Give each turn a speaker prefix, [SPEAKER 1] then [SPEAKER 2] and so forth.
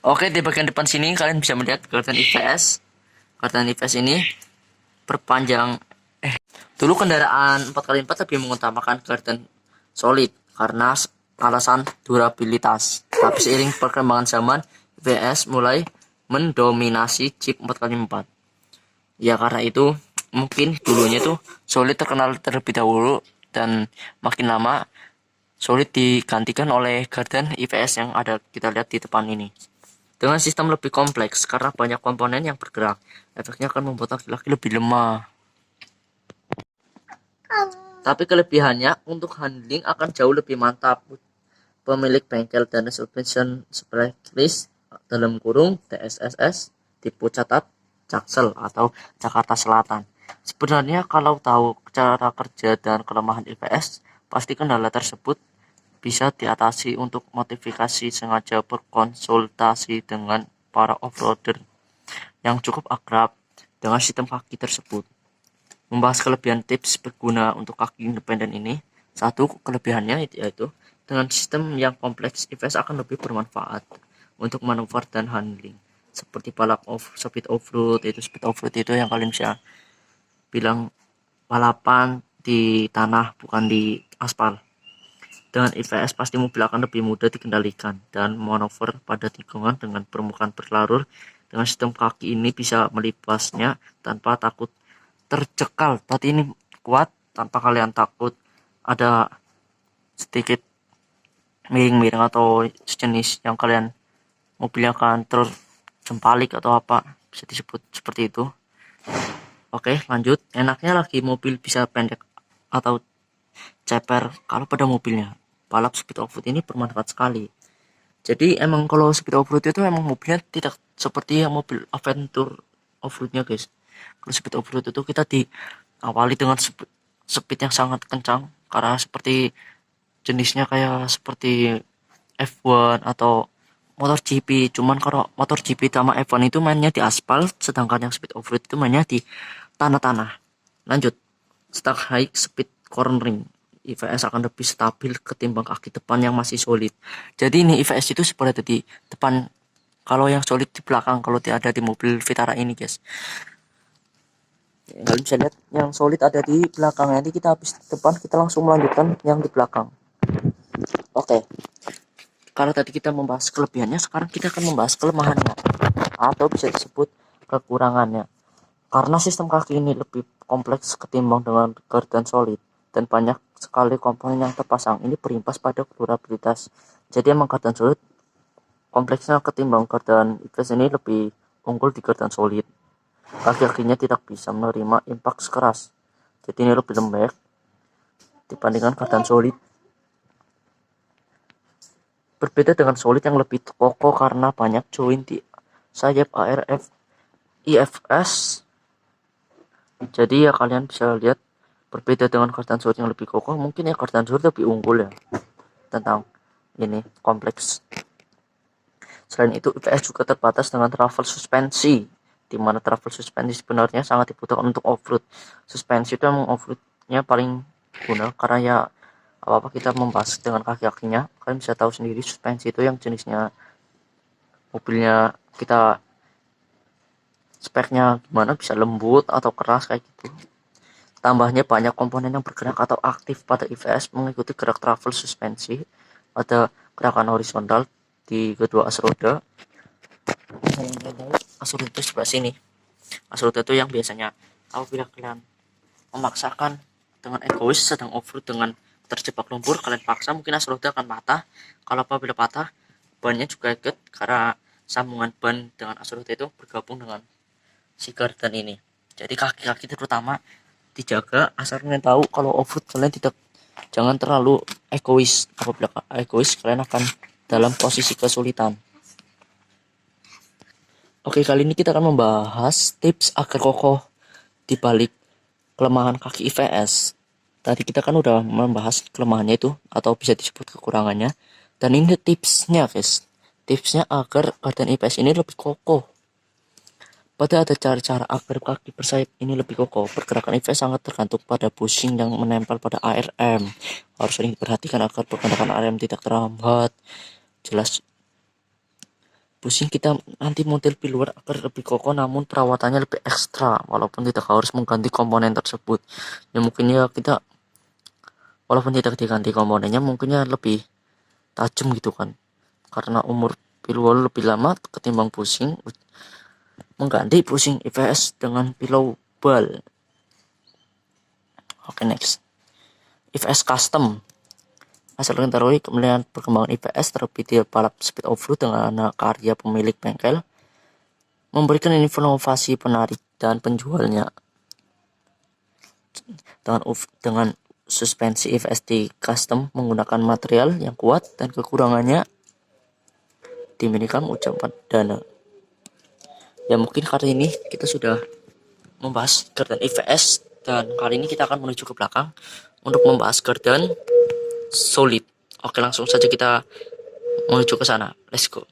[SPEAKER 1] Oke, di bagian depan sini kalian bisa melihat garden IPS. Garden IPS ini perpanjang. Dulu kendaraan 4x4 lebih mengutamakan garden solid karena alasan durabilitas. Tapi seiring perkembangan zaman, IPS mulai mendominasi Jeep 4x4. Ya karena itu mungkin dulunya tuh solid terkenal terlebih dahulu dan makin lama solid digantikan oleh garden IPS yang ada kita lihat di depan ini. Dengan sistem lebih kompleks karena banyak komponen yang bergerak, efeknya akan membuat laki-laki lebih lemah. Tapi kelebihannya untuk handling akan jauh lebih mantap. Pemilik bengkel dan suspension specialist dalam kurung TSSS tipe catat Jaksel atau Jakarta Selatan. Sebenarnya kalau tahu cara kerja dan kelemahan IPS, pasti kendala tersebut bisa diatasi. Untuk modifikasi sengaja berkonsultasi dengan para offroader yang cukup akrab dengan sistem kaki tersebut. Membahas kelebihan tips berguna untuk kaki independen ini. Satu kelebihannya yaitu dengan sistem yang kompleks, IPS akan lebih bermanfaat untuk manuver dan handling. Seperti balap speed off-road, itu speed off-road itu yang kalian bisa bilang balapan di tanah bukan di aspal. Dengan IPS pasti mobil akan lebih mudah dikendalikan dan manuver pada tikungan dengan permukaan berlarur. Dengan sistem kaki ini bisa melipasnya tanpa takut tercekal. Berarti ini kuat tanpa kalian takut ada sedikit miring-miring atau sejenis yang kalian mobilnya akan terjempalik atau apa, bisa disebut seperti itu. Oke, lanjut. Enaknya lagi mobil bisa pendek atau ceper kalau pada mobilnya. Balap speed off-road ini bermanfaat sekali. Jadi emang kalau speed off-road itu emang mobilnya tidak seperti yang mobil adventure off-roadnya guys. Kalau speed off-road itu kita diawali dengan speed yang sangat kencang karena seperti jenisnya kayak seperti F1 atau motor GP. Cuman kalau motor GP sama F1 itu mainnya di aspal, sedangkan yang speed off-road itu mainnya di tanah-tanah. Lanjut, stuck high speed cornering. IVS akan lebih stabil ketimbang kaki depan yang masih solid. Jadi ini IVS itu seperti di depan, kalau yang solid di belakang, kalau tidak ada di mobil Vitara ini guys. Kalian bisa lihat yang solid ada di belakang. Nanti kita habis depan, kita langsung melanjutkan yang di belakang. Oke, kalau tadi kita membahas kelebihannya, sekarang kita akan membahas kelemahannya atau bisa disebut kekurangannya. Karena sistem kaki ini lebih kompleks ketimbang dengan gardan solid dan banyak sekali komponen yang terpasang, ini berimbas pada durabilitas. Jadi emang gardan solid kompleksnya ketimbang gardan IPS ini lebih unggul di gardan solid. Kaki-kakinya tidak bisa menerima impact keras. Jadi ini lebih lembek dibandingkan gardan solid. Berbeda dengan solid yang lebih kokoh karena banyak join di sayap ARF IFS. Jadi ya kalian bisa lihat berbeda dengan gardan solid yang lebih kokoh, mungkin ya gardan solid lebih unggul ya tentang ini kompleks. Selain itu IPS juga terbatas dengan travel suspensi, di mana travel suspensi sebenarnya sangat dibutuhkan untuk off-road. Suspensi itu emang off-roadnya paling guna karena ya apa-apa kita membahas dengan kaki-kakinya, kalian bisa tahu sendiri suspensi itu yang jenisnya mobilnya kita speknya gimana, bisa lembut atau keras kayak gitu. Tambahnya banyak komponen yang bergerak atau aktif pada IVS mengikuti gerak travel suspensi. Ada gerakan horizontal di kedua as roda. As roda itu sebelah sini. As roda itu yang biasanya apabila kalian memaksakan dengan egois sedang off-road dengan terjebak lumpur, kalian paksa mungkin as roda akan patah. Kalau apabila patah, bannya juga ikut karena sambungan ban dengan as roda itu bergabung dengan si gardan ini. Jadi kaki-kaki terutama dijaga asal kalian tahu kalau off-road kalian tidak, jangan terlalu egois. Apabila egois kalian akan dalam posisi kesulitan. Oke, kali ini kita akan membahas tips agar kokoh di balik kelemahan kaki IVS. Tadi kita kan udah membahas kelemahannya itu atau bisa disebut kekurangannya. Dan ini tipsnya guys. Tipsnya agar gardan IPS ini lebih kokoh. Pada ada cara-cara agar kaki bersayap ini lebih kokoh. Pergerakan IPS sangat tergantung pada bushing yang menempel pada ARM. Harus sering diperhatikan agar pergerakan ARM tidak terhambat. Jelas Pusing kita nanti model piluar agar lebih kokoh namun perawatannya lebih ekstra walaupun tidak harus mengganti komponen tersebut. Ya mungkin ya kita walaupun tidak diganti komponennya mungkinnya lebih tajam gitu kan. Karena umur piluar lebih lama ketimbang pusing mengganti pusing IPS dengan pilau bal. Oke, next. IPS custom. Hasil ketahui kemudian perkembangan IPS terlebih di balap speed off-road dengan karya pemilik bengkel memberikan inovasi penarik dan penjualnya dengan suspensi IPS custom menggunakan material yang kuat dan kekurangannya diminikan ucapan dana. Ya mungkin kali ini kita sudah membahas gardan IPS dan kali ini kita akan menuju ke belakang untuk membahas gardan solid. Oke, langsung saja kita menuju ke sana. Let's go.